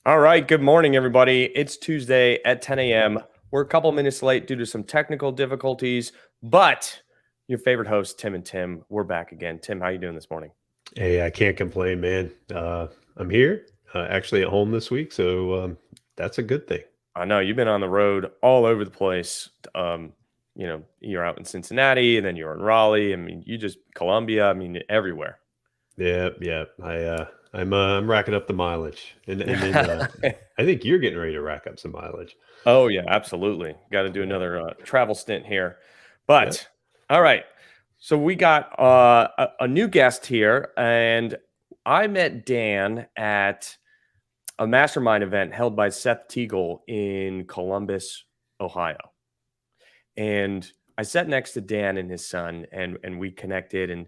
All right. Good morning, everybody. It's Tuesday at 10 a.m. We're a couple minutes late due to some technical difficulties, but your favorite hosts, Tim and Tim, we're back again. Tim, how you doing this morning? Hey, I can't complain, man. I'm here, actually at home this week, so that's a good thing. I know you've been on the road all over the place. You're out in Cincinnati, and then you're in Raleigh. I mean, you just Columbia. I mean, everywhere. Yeah, yeah. I'm racking up the mileage, and then I think you're getting ready to rack up some mileage. Oh yeah, absolutely. Got to do another travel stint here. Yeah. But all right. So we got a new guest here, and I met Dan at a mastermind event held by Seth Teagle in Columbus, Ohio. And I sat next to Dan and his son, and we connected and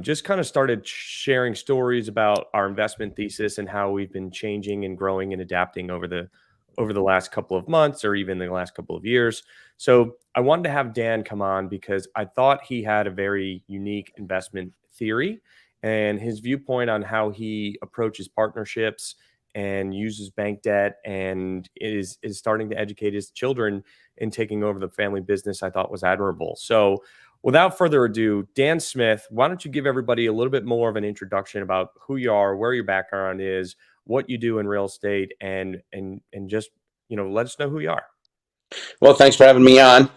just kind of started sharing stories about our investment thesis and how we've been changing and growing and adapting over the last couple of months or even the last couple of years. So I wanted to have Dan come on because I thought he had a very unique investment theory and his viewpoint on how he approaches partnerships and uses bank debt and is starting to educate his children in taking over the family business I thought was admirable. So without further ado, Dan Smith, why don't you give everybody a little bit more of an introduction about who you are, where your background is, what you do in real estate, and just let us know who you are. Well, thanks for having me on.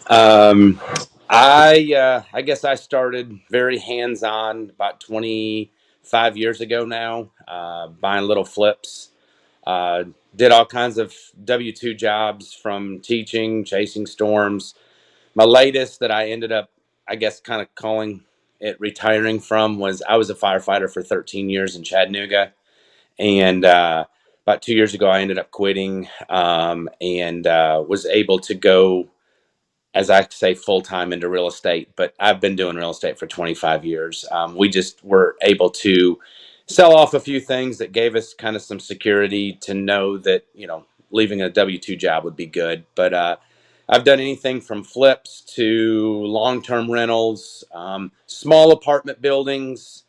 I guess I started very hands-on about 25 years ago now, buying little flips. Uh, did all kinds of W-2 jobs from teaching, chasing storms. My latest that I ended up, I guess, kind of calling it retiring from was I was a firefighter for 13 years in Chattanooga. And about 2 years ago, I ended up quitting and was able to go, as I say, full time into real estate. But I've been doing real estate for 25 years. We just were able to sell off a few things that gave us kind of some security to know that, leaving a W-2 job would be good. But I've done anything from flips to long term rentals, small apartment buildings.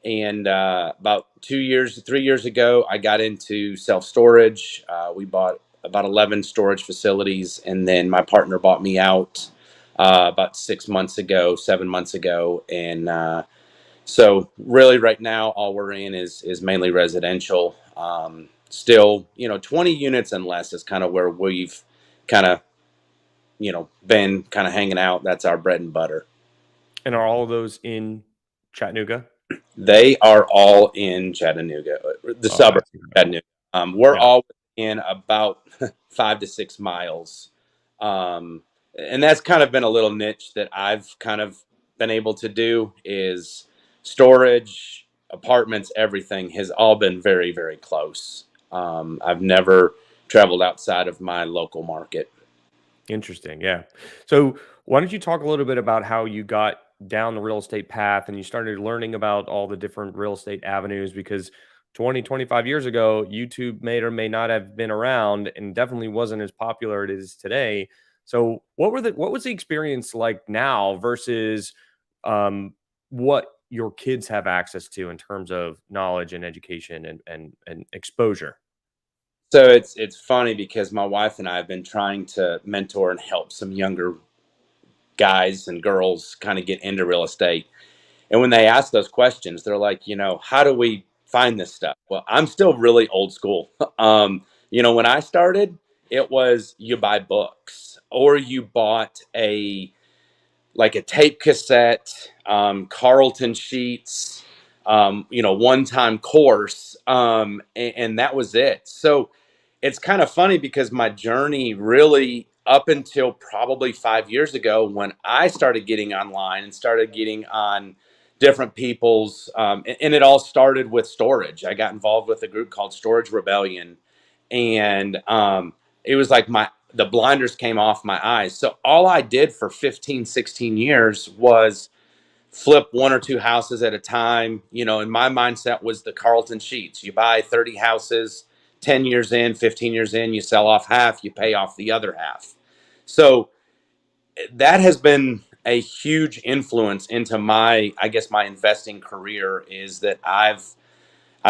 And about 2 years, 3 years ago, I got into self storage. We bought about 11 storage facilities, and then my partner bought me out about 6 months ago, 7 months ago. And so, really, right now, all we're in is mainly residential. Still, 20 units and less is kind of where we've kind of, been kind of hanging out. That's our bread and butter. And are all of those in Chattanooga? They are all in Chattanooga, the Oh, suburb that's of incredible. Chattanooga. We're Yeah. all in about 5 to 6 miles. Um, and that's kind of been a little niche that I've kind of been able to do is storage, apartments, everything has all been very, very close. I've never traveled outside of my local market. Interesting. Yeah. So why don't you talk a little bit about how you got down the real estate path and you started learning about all the different real estate avenues because 25 years ago, YouTube may or may not have been around and definitely wasn't as popular as it is today. So what was the experience like now versus what your kids have access to in terms of knowledge and education and exposure? So it's funny because my wife and I have been trying to mentor and help some younger guys and girls kind of get into real estate. And when they ask those questions, they're like, how do we find this stuff? Well, I'm still really old school. When I started, it was you buy books or you bought a tape cassette, Carlton sheets, one-time course, and that was it. So it's kind of funny because my journey really up until probably 5 years ago when I started getting online and started getting on different people's, and it all started with storage. I got involved with a group called Storage Rebellion, and it was like the blinders came off my eyes. So all I did for 15, 16 years was flip one or two houses at a time. And my mindset was the Carlton sheets. You buy 30 houses, 10 years in, 15 years in, you sell off half, you pay off the other half. So that has been a huge influence into I guess my investing career is that I've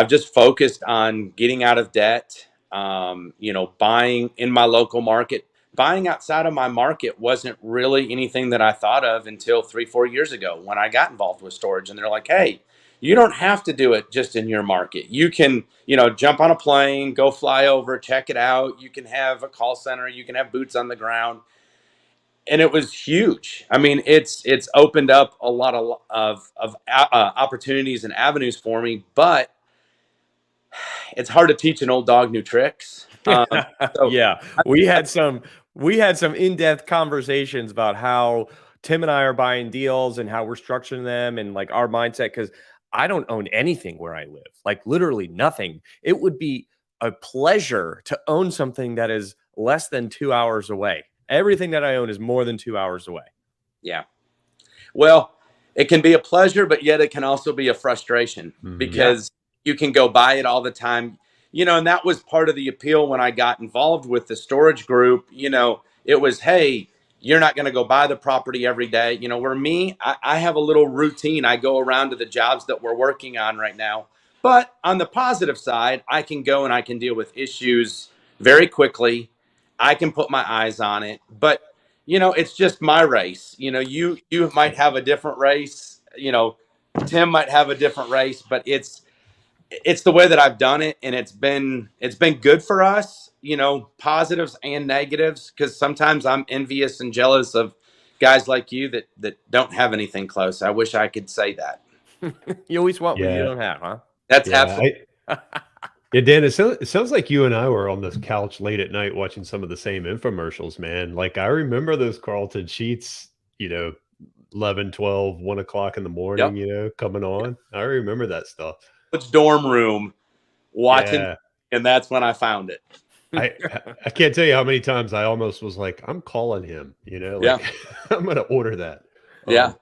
just focused on getting out of debt, Buying in my local market. Buying outside of my market wasn't really anything that I thought of until 3-4 years ago when I got involved with storage. And they're like, hey, you don't have to do it just in your market. You can, jump on a plane, go fly over, check it out. You can have a call center. You can have boots on the ground. And it was huge. I mean, it's opened up a lot of opportunities and avenues for me, but it's hard to teach an old dog new tricks. So Yeah, we had some in-depth conversations about how Tim and I are buying deals and how we're structuring them and like our mindset, because I don't own anything where I live, like literally nothing. It would be a pleasure to own something that is less than 2 hours away. Everything that I own is more than 2 hours away. yeah. Well, it can be a pleasure, but yet it can also be a frustration because you can go buy it all the time. And that was part of the appeal when I got involved with the storage group. It was, hey, you're not going to go buy the property every day. Where me, I have a little routine. I go around to the jobs that we're working on right now. But on the positive side, I can go and I can deal with issues very quickly. I can put my eyes on it. But it's just my race. You might have a different race. Tim might have a different race, but it's the way that I've done it, and it's been good for us. Positives and negatives, because sometimes I'm envious and jealous of guys like you that don't have anything close. I wish I could say that. You always want what you don't have, huh? That's Yeah, absolutely. Yeah, Dan, it sounds like you and I were on this couch late at night watching some of the same infomercials, man. Like, I remember those Carlton sheets, 11, 12, 1 o'clock in the morning, Yep. coming on. I remember that stuff. It's dorm room watching, Yeah. and that's when I found it. I can't tell you how many times I almost was like, I'm calling him, like I'm going to order that. Yeah.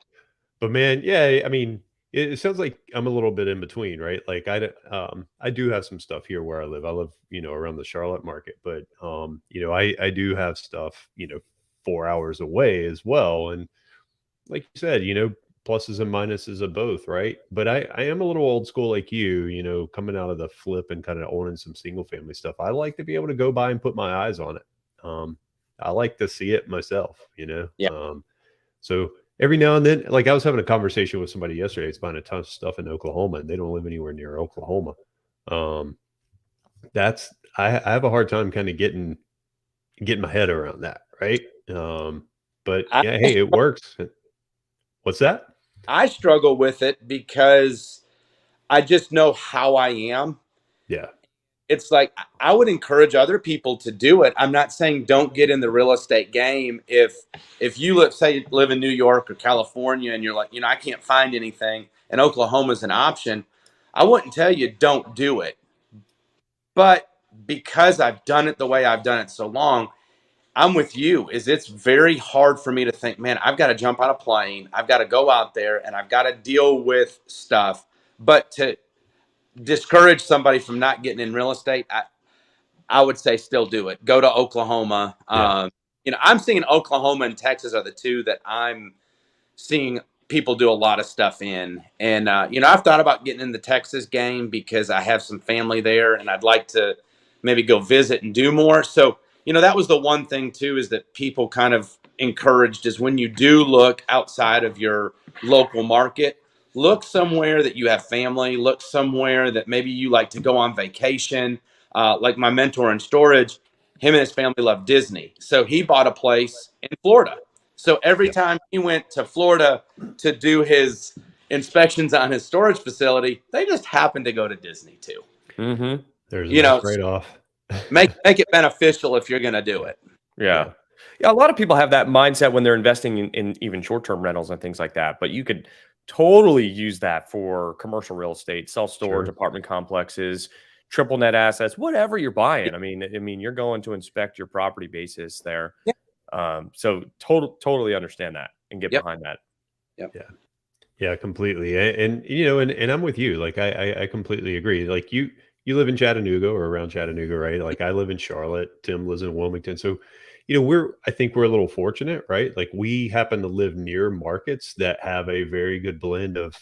But man, yeah, I mean, it sounds like I'm a little bit in between, right? Like I do have some stuff here where I live. I live, around the Charlotte market, but I do have stuff, 4 hours away as well. And like you said, pluses and minuses of both, right? But I am a little old school like you, coming out of the flip and kind of owning some single family stuff. I like to be able to go by and put my eyes on it. I like to see it myself, Yeah. So every now and then, like I was having a conversation with somebody yesterday. It's buying a ton of stuff in Oklahoma, and they don't live anywhere near Oklahoma. I have a hard time kind of getting my head around that, right? But yeah, hey, it works. What's that? I struggle with it because I just know how I am. Yeah. It's like I would encourage other people to do it. I'm not saying don't get in the real estate game. If you live in New York or California and you're like, I can't find anything and Oklahoma's an option, I wouldn't tell you don't do it. But because I've done it the way I've done it so long, I'm with you. It's very hard for me to think, man, I've got to jump on a plane. I've got to go out there and I've got to deal with stuff. But to discourage somebody from not getting in real estate, I would say still do it. Go to Oklahoma. Yeah. I'm seeing Oklahoma and Texas are the two that I'm seeing people do a lot of stuff in. And, I've thought about getting in the Texas game because I have some family there and I'd like to maybe go visit and do more. So, that was the one thing too, is that people kind of encouraged is when you do look outside of your local market, look somewhere that you have family, look somewhere that maybe you like to go on vacation. Like my mentor in storage, him and his family love Disney. So he bought a place in Florida. So every time he went to Florida to do his inspections on his storage facility, they just happened to go to Disney too. Mm-hmm. There's a nice trade-off. make it beneficial if you're going to do it. Yeah. A lot of people have that mindset when they're investing in even short-term rentals and things like that. But you could totally use that for commercial real estate, self-storage, apartment complexes, triple net assets, whatever you're buying. I mean, you're going to inspect your property basis there. Yeah. So totally understand that and get behind that. Yep. Yeah, completely. And and I'm with you. Like I completely agree. Like you live in Chattanooga or around Chattanooga, right? Like I live in Charlotte. Tim lives in Wilmington. So, I think we're a little fortunate, right? Like we happen to live near markets that have a very good blend of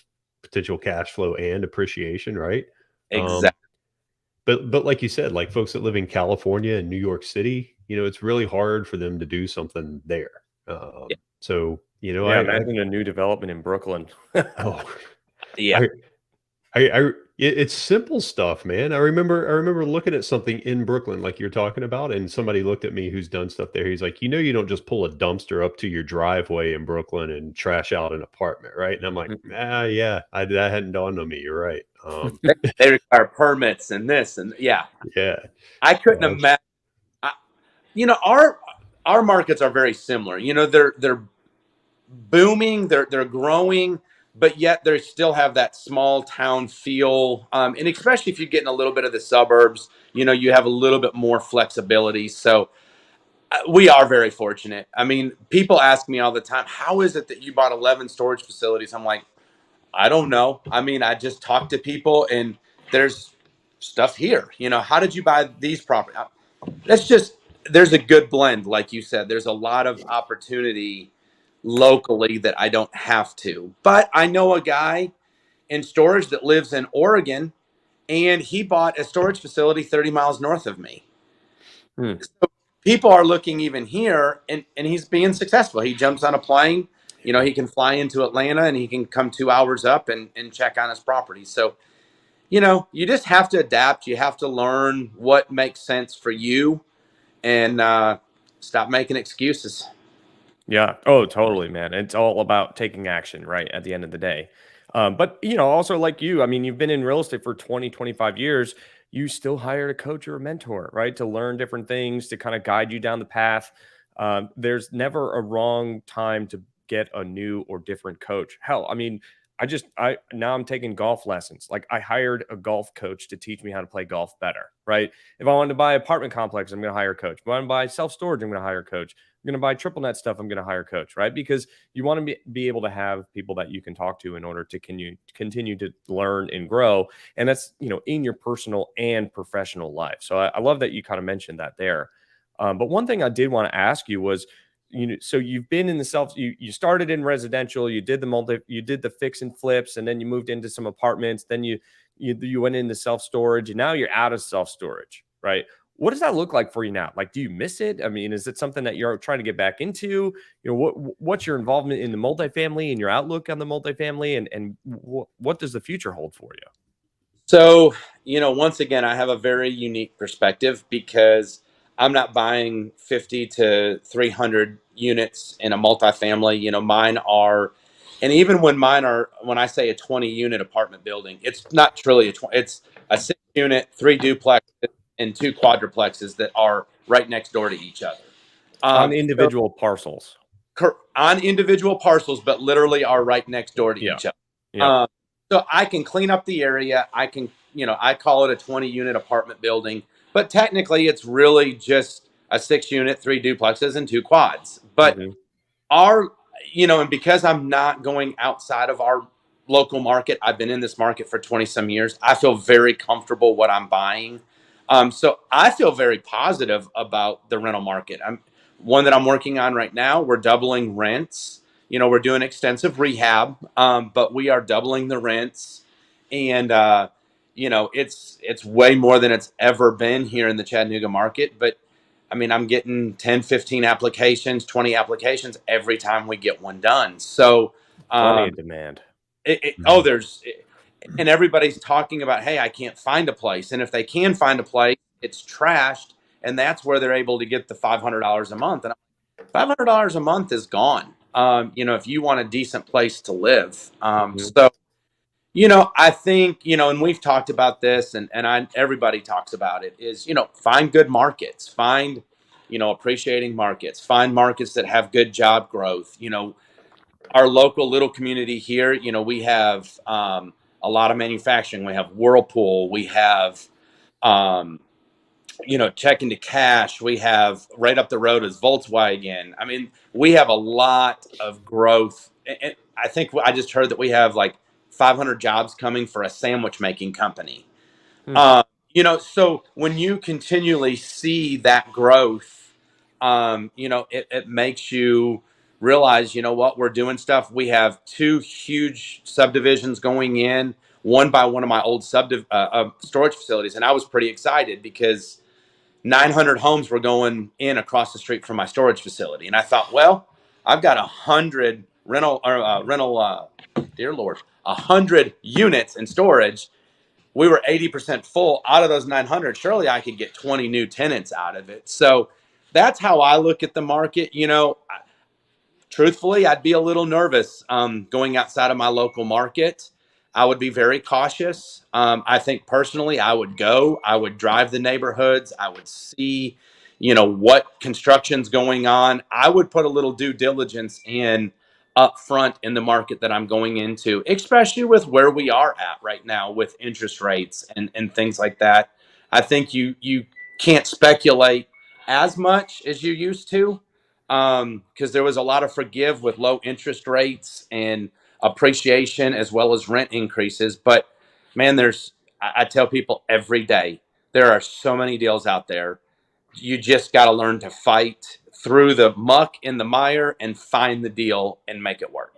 potential cash flow and appreciation, right? Exactly. but like you said, like folks that live in California and New York City, it's really hard for them to do something there. Yeah. So, Yeah, imagine a new development in Brooklyn. oh, Yeah. I, it's simple stuff, man. I remember looking at something in Brooklyn, like you're talking about, and somebody looked at me who's done stuff there. He's like, you don't just pull a dumpster up to your driveway in Brooklyn and trash out an apartment, right? And I'm like, yeah, that hadn't dawned on me. You're right. They require permits and this and yeah. Yeah. I couldn't Well, imagine. Our markets are very similar. They're booming, they're growing, but yet they still have that small town feel. And especially if you get in a little bit of the suburbs, you have a little bit more flexibility. So we are very fortunate. I mean, people ask me all the time, how is it that you bought 11 storage facilities? I'm like, I don't know. I mean, I just talk to people and there's stuff here. How did you buy these properties? That's just, there's a good blend. Like you said, there's a lot of opportunity locally that I don't have to. But I know a guy in storage that lives in Oregon and he bought a storage facility 30 miles north of me. So people are looking even here and he's being successful. He jumps on a plane, he can fly into Atlanta and he can come 2 hours up and check on his property. So, you just have to adapt. You have to learn what makes sense for you and stop making excuses. Yeah. Oh, totally, man. It's all about taking action, right? At the end of the day. But, also like you, I mean, you've been in real estate for 20, 25 years. You still hired a coach or a mentor, right? To learn different things, to kind of guide you down the path. There's never a wrong time to get a new or different coach. Hell, I mean, now I'm taking golf lessons. Like I hired a golf coach to teach me how to play golf better, right? If I wanted to buy apartment complex, I'm going to hire a coach. If I want to buy self-storage, I'm going to hire a coach. I'm going to buy triple net stuff, I'm going to hire a coach, right? Because you want to be able to have people that you can talk to in order to continue to learn and grow. And that's, in your personal and professional life. So I love that you kind of mentioned that there. But one thing I did want to ask you was, so you've been in the you started in residential, you did the fix and flips, and then you moved into some apartments. Then you went into self-storage and now you're out of self-storage, right? What does that look like for you now? Like, do you miss it? I mean, is it something that you're trying to get back into? What's your involvement in the multifamily and your outlook on the multifamily, and what does the future hold for you? So, once again, I have a very unique perspective because I'm not buying 50 to 300 units in a multifamily. Mine are, and even when I say a 20 unit apartment building, it's not truly it's a 6 unit, 3 duplexes, and 2 quadruplexes that are right next door to each other. On individual parcels. On individual parcels, but literally are right next door to each other. Yeah. So I can clean up the area. I can, I call it a 20 unit apartment building, but technically it's really just a 6 unit, 3 duplexes, and 2 quads. But and because I'm not going outside of our local market, I've been in this market for 20 some years. I feel very comfortable what I'm buying. So I feel very positive about the rental market. One that I'm working on right now. We're doubling rents. We're doing extensive rehab, but we are doubling the rents, and it's way more than it's ever been here in the Chattanooga market. But I mean, I'm getting 10, 15 applications, 20 applications every time we get one done. So Plenty of demand. and everybody's talking about, hey, I can't find a place. And if they can find a place, it's trashed. And that's where they're able to get the $500 a month. And $500 a month is gone. If you want a decent place to live. So, I think, and we've talked about this and everybody talks about it is, find good markets, find, appreciating markets, find markets that have good job growth. Our local little community here, we have, a lot of manufacturing. We have Whirlpool. We have, check into cash. We have right up the road is Volkswagen. I mean, we have a lot of growth. And I think I just heard that we have like 500 jobs coming for a sandwich making company. So when you continually see that growth, it makes you realize, what, we're doing stuff. We have 2 huge subdivisions going in. one by one of my old storage facilities. And I was pretty excited because 900 homes were going in across the street from my storage facility. And I thought, well, I've got 100 dear Lord, 100 units in storage. We were 80% full out of those 900. Surely I could get 20 new tenants out of it. So that's how I look at the market. Truthfully, I'd be a little nervous going outside of my local market. I would be very cautious. I think personally, I would drive the neighborhoods. I would see, what construction's going on. I would put a little due diligence in up front in the market that I'm going into, especially with where we are at right now with interest rates and things like that. I think you can't speculate as much as you used to, because there was a lot of forgive with low interest rates and appreciation as well as rent increases. But man, I tell people every day, there are so many deals out there. You just got to learn to fight through the muck and the mire and find the deal and make it work.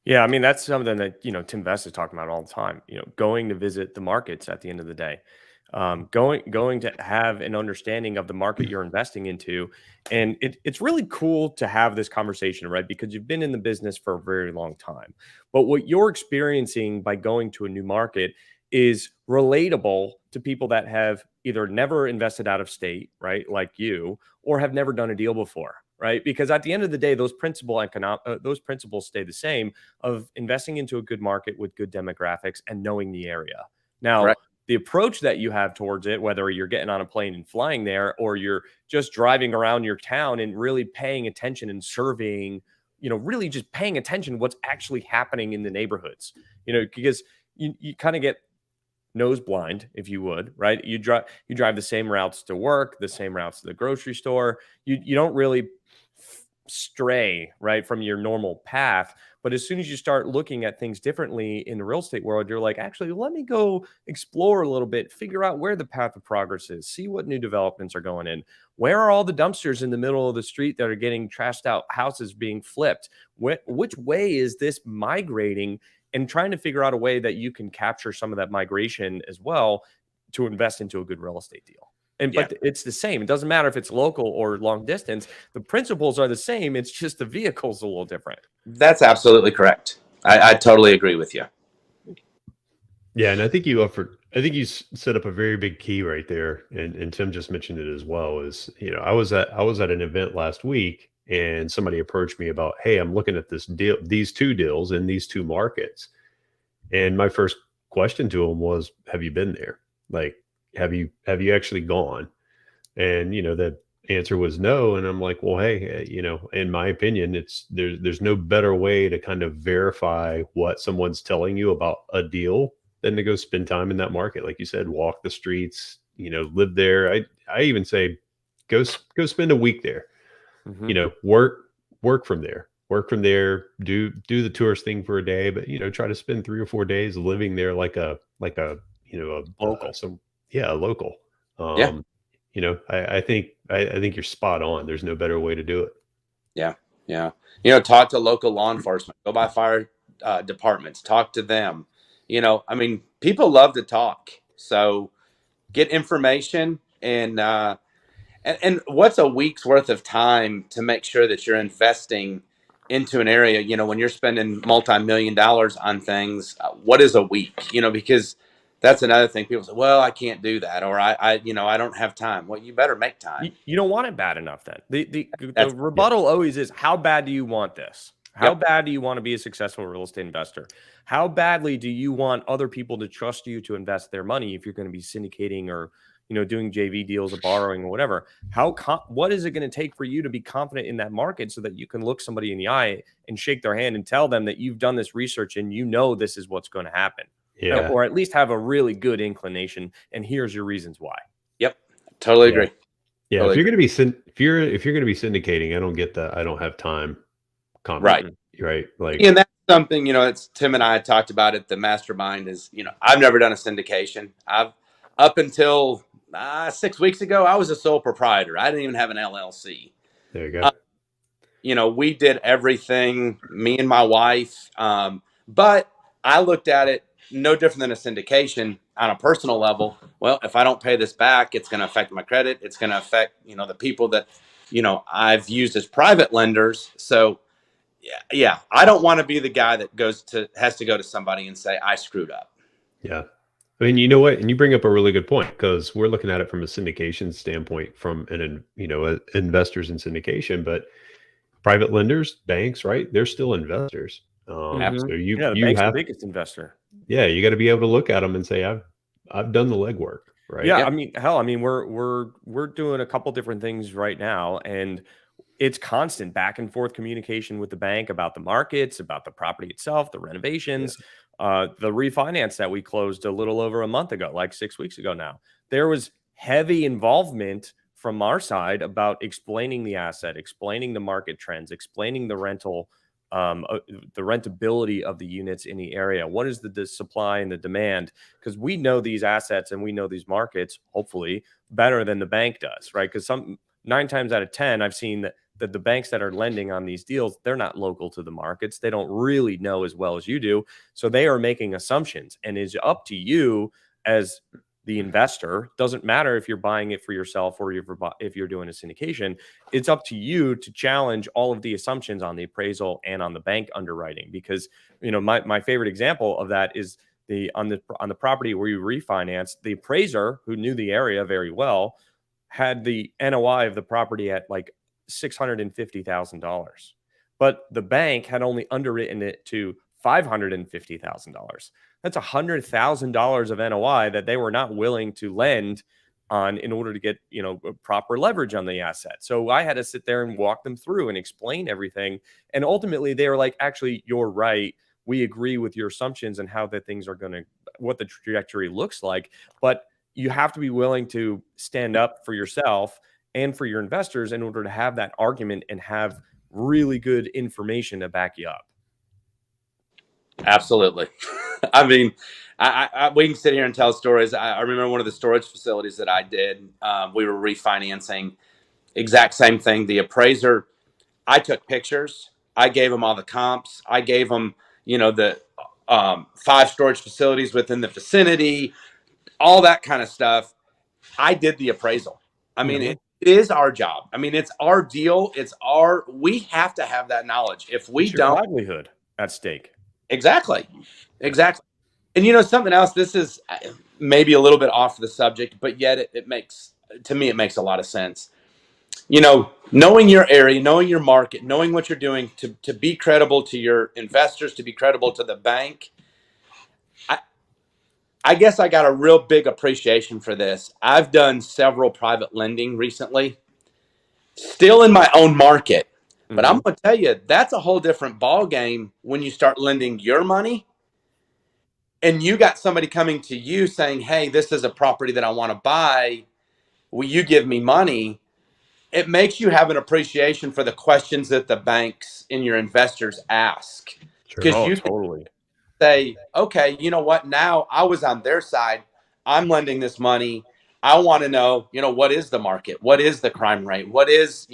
Yeah, I mean, that's something that, Tim Vest is talking about all the time, going to visit the markets at the end of the day, going to have an understanding of the market you're investing into. And it's really cool to have this conversation, right? Because you've been in the business for a very long time. But what you're experiencing by going to a new market is relatable to people that have either never invested out of state, right? Like you, or have never done a deal before. Right. Because at the end of the day, those principles stay the same of investing into a good market with good demographics and knowing the area. Now, Right. the approach that you have towards it, whether you're getting on a plane and flying there or you're just driving around your town and really paying attention and surveying, really just paying attention to what's actually happening in the neighborhoods, because you kind of get nose blind, if you would, right? You drive the same routes to work, the same routes to the grocery store. You don't really stray right from your normal path. But as soon as you start looking at things differently in the real estate world, you're like, actually, let me go explore a little bit, figure out where the path of progress is, see what new developments are going in. Where are all the dumpsters in the middle of the street that are getting trashed out, houses being flipped? Which way is this migrating? And trying to figure out a way that you can capture some of that migration as well to invest into a good real estate deal. But it's the same. It doesn't matter if it's local or long distance. The principles are the same. It's just the vehicle's a little different. That's absolutely correct. I totally agree with you. Yeah, and I think you set up a very big key right there, and Tim just mentioned it as well. Is I was at an event last week, and somebody approached me about, hey, I'm looking at these two deals in these two markets, and my first question to him was, have you been there? Like, have you actually gone? And the answer was no. And I'm like, well, hey, in my opinion, there's no better way to kind of verify what someone's telling you about a deal than to go spend time in that market. Like you said, walk the streets, live there. I even say go spend a week there. Mm-hmm. Work from there. Do the tourist thing for a day, but try to spend 3 or 4 days living there like a Local. A local. I think you're spot on. There's no better way to do it. Yeah. Talk to local law enforcement, go by fire departments, talk to them. People love to talk. So get information and what's a week's worth of time to make sure that you're investing into an area, when you're spending multi-million dollars on things, what is a week, because that's another thing. People say, well, I can't do that. Or I don't have time. Well, you better make time. You don't want it bad enough then. The rebuttal always is, how bad do you want this? How bad do you want to be a successful real estate investor? How badly do you want other people to trust you to invest their money if you're going to be syndicating or doing JV deals or borrowing or whatever? What is it going to take for you to be confident in that market so that you can look somebody in the eye and shake their hand and tell them that you've done this research and this is what's going to happen? Yeah. Or at least have a really good inclination. And here's your reasons why. Yep. Totally agree. Yeah. Totally if you're going to be syndicating, I don't get that. I don't have time. Right. Like, and that's something, it's Tim and I talked about it. The mastermind is, I've never done a syndication. Up until 6 weeks ago, I was a sole proprietor. I didn't even have an LLC. There you go. We did everything, me and my wife. But I looked at it no different than a syndication on a personal level. Well, if I don't pay this back, it's going to affect my credit. It's going to affect, the people that, I've used as private lenders. So yeah, I don't want to be the guy that has to go to somebody and say, I screwed up. Yeah. I mean, you know what? And you bring up a really good point, because we're looking at it from a syndication standpoint, from investors in syndication, but private lenders, banks, right? They're still investors. Mhm. So Yeah, the you bank's the have, biggest investor. you got to be able to look at them and say, I've done the legwork, right? Yeah, Yeah. I mean, hell, I mean, we're doing a couple different things right now, and it's constant back and forth communication with the bank about the markets, about the property itself, the renovations, the refinance that we closed a little over a month ago, like 6 weeks ago now. There was heavy involvement from our side about explaining the asset, explaining the market trends, explaining the rentability of the units in the area. What is the supply and the demand? Because we know these assets and we know these markets, hopefully, better than the bank does, right? Because 9 times out of 10, I've seen that the banks that are lending on these deals, they're not local to the markets. They don't really know as well as you do. So they are making assumptions, and it's up to you as the investor. Doesn't matter if you're buying it for yourself or if you're doing a syndication. It's up to you to challenge all of the assumptions on the appraisal and on the bank underwriting. Because my favorite example of that is on the property where we refinanced, the appraiser, who knew the area very well, had the NOI of the property at like $650,000, but the bank had only underwritten it to $550,000. That's $100,000 of NOI that they were not willing to lend on in order to get proper leverage on the asset. So I had to sit there and walk them through and explain everything, and ultimately they were like, actually, you're right. We agree with your assumptions and how what the trajectory looks like, but you have to be willing to stand up for yourself and for your investors in order to have that argument and have really good information to back you up. Absolutely. I mean, we can sit here and tell stories. I remember one of the storage facilities that I did. We were refinancing, exact same thing. The appraiser, I took pictures. I gave them all the comps. I gave them, the 5 storage facilities within the vicinity, all that kind of stuff. I did the appraisal. I mean, it is our job. I mean, it's our deal. We have to have that knowledge. If we It's your don't, livelihood at stake. exactly. And something else, this is maybe a little bit off the subject, but yet it makes a lot of sense. Knowing your area, knowing your market, knowing what you're doing to be credible to your investors, to be credible to the bank. I guess I got a real big appreciation for this. I've done several private lending recently, still in my own market. But I'm going to tell you, that's a whole different ball game when you start lending your money and you got somebody coming to you saying, hey, this is a property that I want to buy. Will you give me money? It makes you have an appreciation for the questions that the banks and your investors ask. Because Oh, you totally. say, okay, you know what? Now I was on their side. I'm lending this money. I want to know, what is the market? What is the crime rate? What is,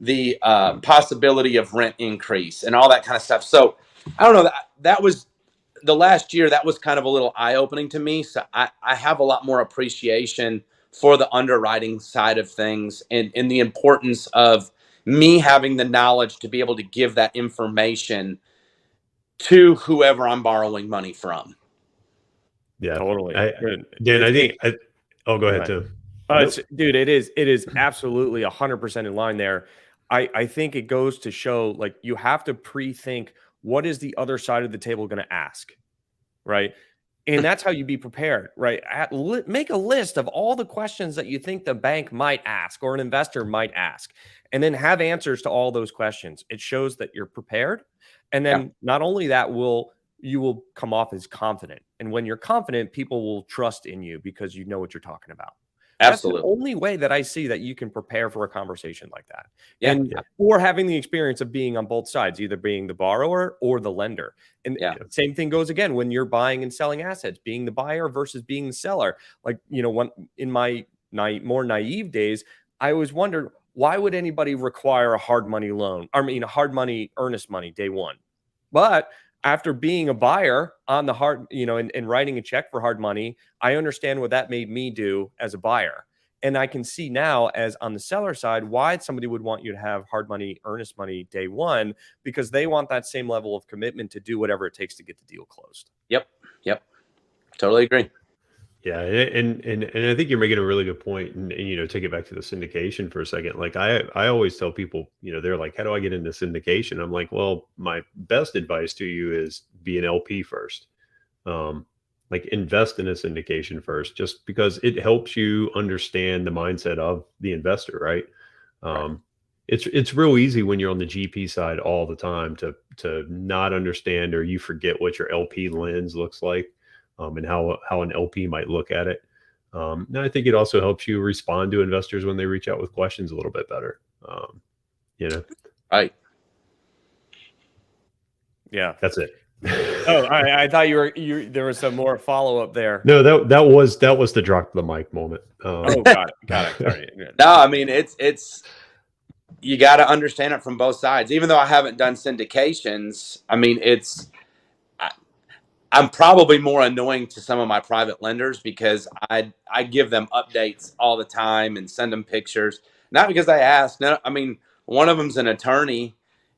the possibility of rent increase and all that kind of stuff. So I don't know. That was the last year. That was kind of a little eye opening to me. So I have a lot more appreciation for the underwriting side of things and the importance of me having the knowledge to be able to give that information to whoever I'm borrowing money from. Yeah. Totally. Dan, I think, go ahead, Tim. Dude, it is absolutely 100% in line there. I think it goes to show, like, you have to pre-think, what is the other side of the table going to ask, right? And that's how you be prepared, right? Make a list of all the questions that you think the bank might ask or an investor might ask, and then have answers to all those questions. It shows that you're prepared. And then not only that, you will come off as confident. And when you're confident, people will trust in you because you know what you're talking about. Absolutely. That's the only way that I see that you can prepare for a conversation like that. Or having the experience of being on both sides, either being the borrower or the lender. And same thing goes again when you're buying and selling assets, being the buyer versus being the seller. Like, when in my more naive days, I always wondered, why would anybody require a hard money loan? I mean, a hard money, earnest money day one? But after being a buyer on the hard, and writing a check for hard money, I understand what that made me do as a buyer. And I can see now, as on the seller side, why somebody would want you to have hard money, earnest money day one, because they want that same level of commitment to do whatever it takes to get the deal closed. Yep. Totally agree. Yeah, and I think you're making a really good point, and take it back to the syndication for a second. Like I always tell people, they're like, how do I get into syndication? I'm like, well, my best advice to you is be an LP first. Like invest in a syndication first, just because it helps you understand the mindset of the investor, right? Right. It's real easy when you're on the GP side all the time to not understand, or you forget what your LP lens looks like, and how an LP might look at it. And I think it also helps you respond to investors when they reach out with questions a little bit better. Right. Yeah. That's it. Oh, I thought there was some more follow up there. No, that was the drop the mic moment. Oh, got it. Sorry. No, I mean, it's you got to understand it from both sides. Even though I haven't done syndications, I mean, I'm probably more annoying to some of my private lenders because I give them updates all the time and send them pictures. Not because I asked. No, I mean, one of them's an attorney,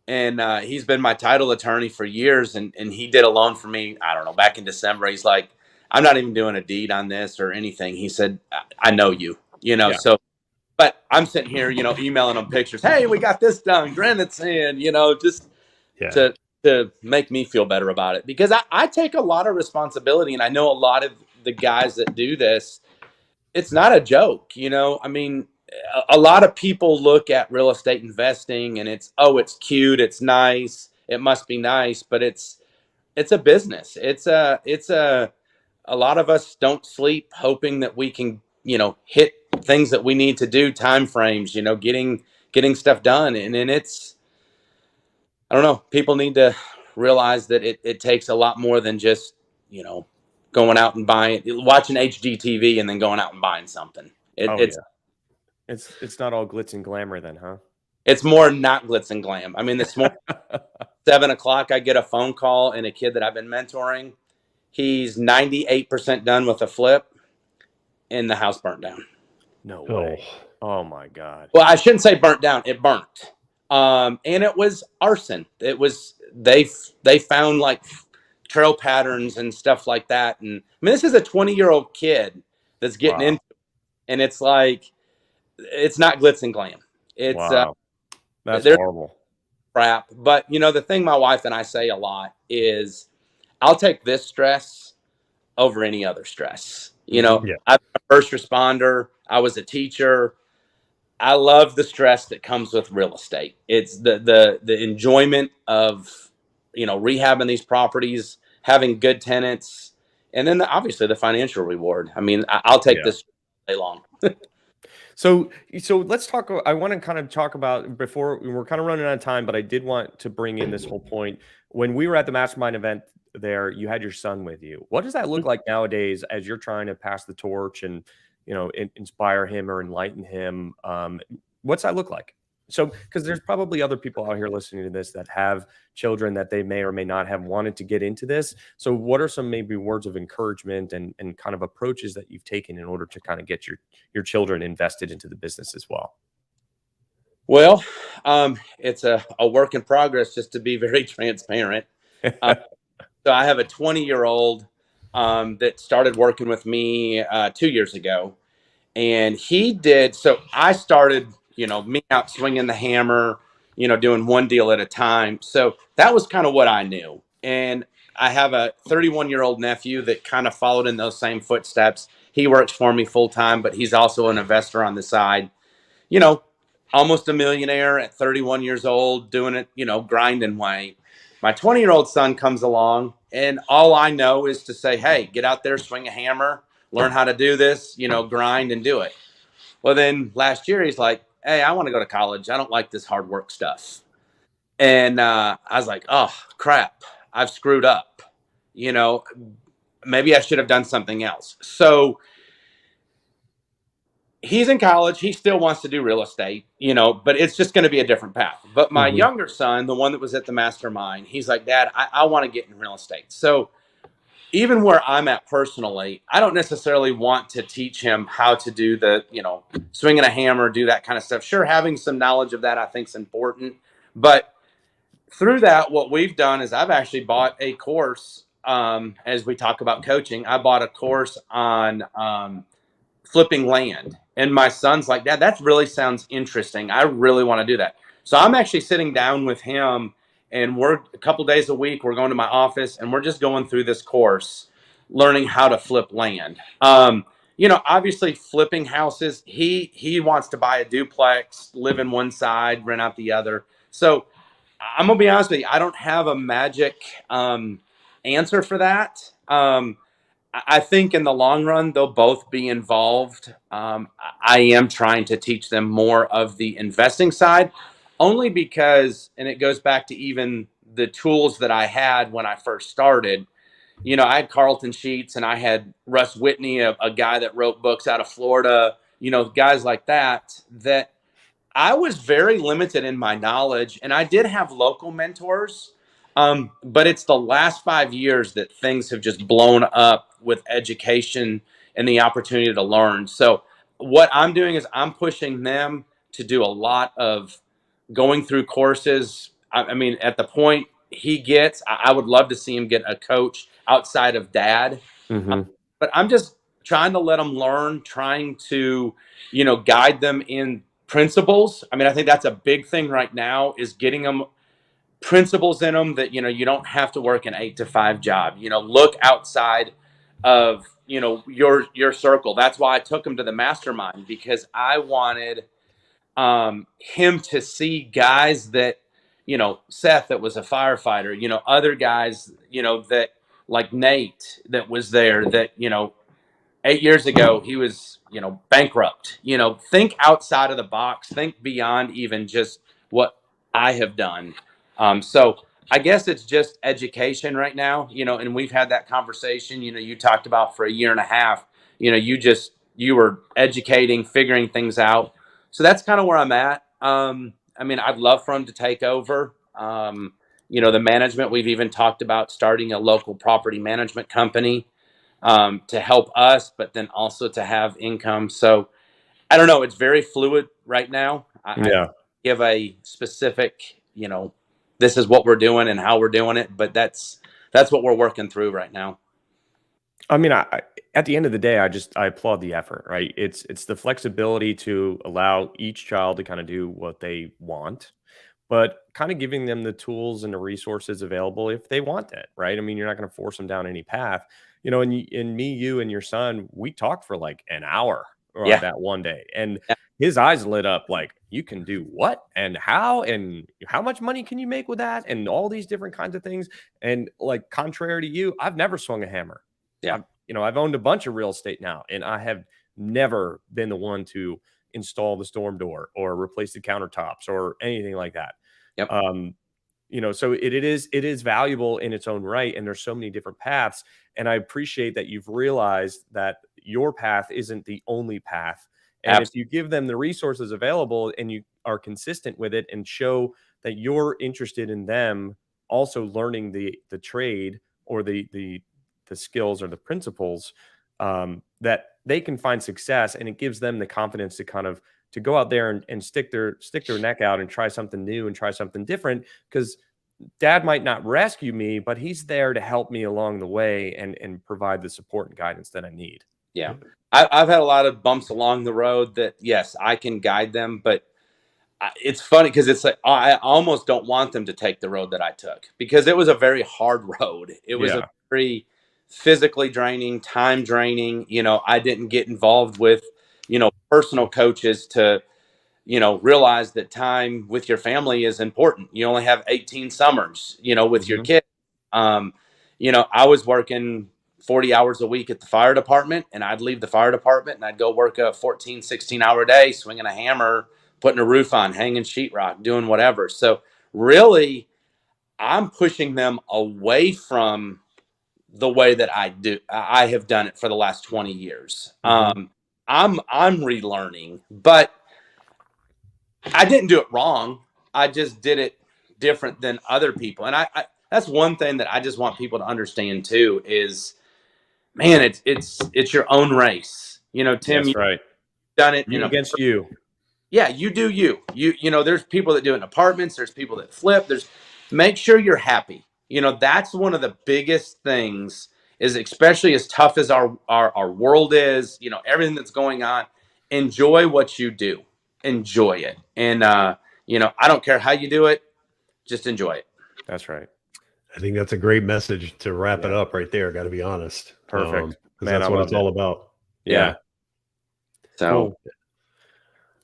and he's been my title attorney for years, and he did a loan for me, I don't know, back in December. He's like, I'm not even doing a deed on this or anything. He said, I know you, Yeah. so. But I'm sitting here, emailing them pictures. Hey, we got this done. Granite's in, just Yeah. to make me feel better about it, because I take a lot of responsibility, and I know a lot of the guys that do this. It's not a joke, I mean, a lot of people look at real estate investing and it's cute, it's nice, it must be nice, but it's a business. It's a lot of us don't sleep hoping that we can, hit things that we need to do, time frames, getting stuff done. And then I don't know, people need to realize that it takes a lot more than just, going out and watching HGTV and then going out and buying something. It's It's not all glitz and glamour then, huh? It's more not glitz and glam. I mean, this morning, 7:00, I get a phone call, and a kid that I've been mentoring, he's 98% done with a flip, and the house burnt down. No way. Oh my God. Well, I shouldn't say burnt down. It burnt. And it was arson. It was, they found like trail patterns and stuff like that. And I mean, this is a 20-year-old kid that's getting into it, and it's like, it's not glitz and glam. It's that's horrible crap. But the thing my wife and I say a lot is, I'll take this stress over any other stress. I'm a first responder. I was a teacher. I love the stress that comes with real estate. It's the enjoyment of, rehabbing these properties, having good tenants, and then obviously the financial reward. I mean, I'll take this day long. So let's talk. I want to kind of talk about, before we're kind of running out of time, but I did want to bring in this whole point. When we were at the mastermind event there, you had your son with you. What does that look like nowadays as you're trying to pass the torch and, inspire him or enlighten him? What's that look like? So, because there's probably other people out here listening to this that have children that they may or may not have wanted to get into this. So what are some maybe words of encouragement and kind of approaches that you've taken in order to kind of get your children invested into the business as well? Well, it's a work in progress, just to be very transparent. So I have a 20-year-old that started working with me 2 years ago. And so I started, me out swinging the hammer, doing one deal at a time. So that was kind of what I knew. And I have a 31-year-old nephew that kind of followed in those same footsteps. He works for me full time, but he's also an investor on the side. Almost a millionaire at 31 years old, doing it, grinding way. My 20-year-old son comes along, and all I know is to say, hey, get out there, swing a hammer, learn how to do this, grind and do it. Well, then last year he's like, hey, I want to go to college. I don't like this hard work stuff. And I was like, oh, crap, I've screwed up. Maybe I should have done something else. So he's in college. He still wants to do real estate, but it's just going to be a different path. But my Mhm. younger son, the one that was at the mastermind, he's like, Dad, I want to get in real estate. So even where I'm at personally, I don't necessarily want to teach him how to do the, swinging a hammer, do that kind of stuff. Sure, having some knowledge of that I think is important. But through that, what we've done is I've actually bought a course. As we talk about coaching, I bought a course on flipping land. And my son's like, Dad, that really sounds interesting. I really want to do that. So I'm actually sitting down with him, and we're a couple days a week. We're going to my office and we're just going through this course, learning how to flip land. Obviously flipping houses. He wants to buy a duplex, live in one side, rent out the other. So I'm gonna be honest with you. I don't have a magic answer for that. I think in the long run, they'll both be involved. I am trying to teach them more of the investing side, only because, and it goes back to even the tools that I had when I first started. I had Carlton Sheets and I had Russ Whitney, a guy that wrote books out of Florida, guys like that I was very limited in my knowledge, and I did have local mentors. But it's the last 5 years that things have just blown up with education and the opportunity to learn. So what I'm doing is I'm pushing them to do a lot of going through courses. I mean, at the point he gets, I would love to see him get a coach outside of dad. Mhm. But I'm just trying to let them learn, trying to, guide them in principles. I mean, I think that's a big thing right now is getting them principles in them that, you don't have to work an 8 to 5 job. Look outside of, your circle. That's why I took him to the mastermind, because I wanted him to see guys that, Seth that was a firefighter, other guys, that like Nate that was there that, 8 years ago he was, bankrupt. Think outside of the box, think beyond even just what I have done. So I guess it's just education right now, and we've had that conversation, you talked about for a year and a half, you were educating, figuring things out. So that's kind of where I'm at. I mean, I'd love for him to take over. The management, we've even talked about starting a local property management company to help us, but then also to have income. So I don't know. It's very fluid right now. I Yeah. give a specific, this is what we're doing and how we're doing it, but that's what we're working through right now. I mean, at the end of the day, I applaud the effort, right? It's the flexibility to allow each child to kind of do what they want, but kind of giving them the tools and the resources available if they want it, right? I mean, you're not going to force them down any path, and me, you, and your son, we talked for like an hour Yeah. that one day, and Yeah. his eyes lit up like, you can do what and how much money can you make with that, and all these different kinds of things. And like, contrary to you, I've never swung a hammer. Yeah. I've owned a bunch of real estate now, and I have never been the one to install the storm door or replace the countertops or anything like that. Yep. So it is valuable in its own right, and there's so many different paths. And I appreciate that you've realized that your path isn't the only path. And if Absolutely. you give them the resources available and you are consistent with it and show that you're interested in them also learning the trade or the skills or the principles, that they can find success, and it gives them the confidence to kind of to go out there and stick their neck out and try something new and try something different, because dad might not rescue me, but he's there to help me along the way and provide the support and guidance that I need. Yeah. I've had a lot of bumps along the road that, yes, I can guide them, but it's funny because it's like I almost don't want them to take the road that I took, because it was a very hard road. It was a Yeah. very physically draining, time draining. I didn't get involved with, personal coaches to, realize that time with your family is important. You only have 18 summers, with your Mhm. kids. Um, I was working 40 hours a week at the fire department, and I'd leave the fire department and I'd go work a 14, 16-hour day, swinging a hammer, putting a roof on, hanging sheetrock, doing whatever. So really, I'm pushing them away from the way that I have done it for the last 20 years. Mhm. I'm relearning, but I didn't do it wrong. I just did it different than other people. And I that's one thing that I just want people to understand too is, man, it's your own race. You know, Tim, That's you've right. done it You in a against you. yeah, you do you. You know, there's people that do it in apartments, there's people that flip. There's make sure you're happy. You know, that's one of the biggest things is especially as tough as our world is, you know, everything that's going on, enjoy what you do. Enjoy it. And you know, I don't care how you do it, just enjoy it. That's right. I think that's a great message to wrap it Yeah. up right there. Got to be honest. Perfect. Because Man, that's I what it's loved it. all about. Yeah. So Cool.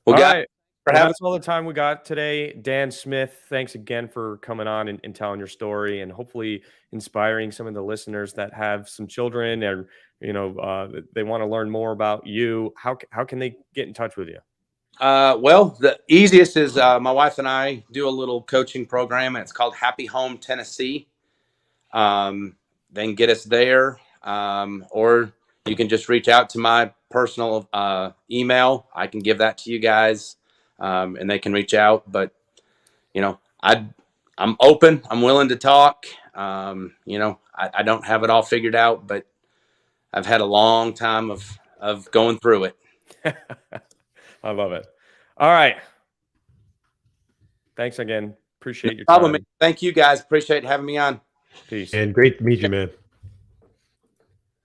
well, All guys, right. for Well, having that's all the time we got today. Dan Smith, thanks again for coming on and telling your story and hopefully inspiring some of the listeners that have some children or, they want to learn more about you. How can they get in touch with you? well, the easiest is my wife and I do a little coaching program, and it's called Happy Home Tennessee. They can get us there, or you can just reach out to my personal email. I can give that to you guys, and they can reach out. But you know, I'm open. I'm willing to talk. You know, I don't have it all figured out, but I've had a long time of going through it. I love it. All right. Thanks again. Appreciate your Problem. time. Thank you guys. Appreciate having me on. Peace. And great to meet you, man.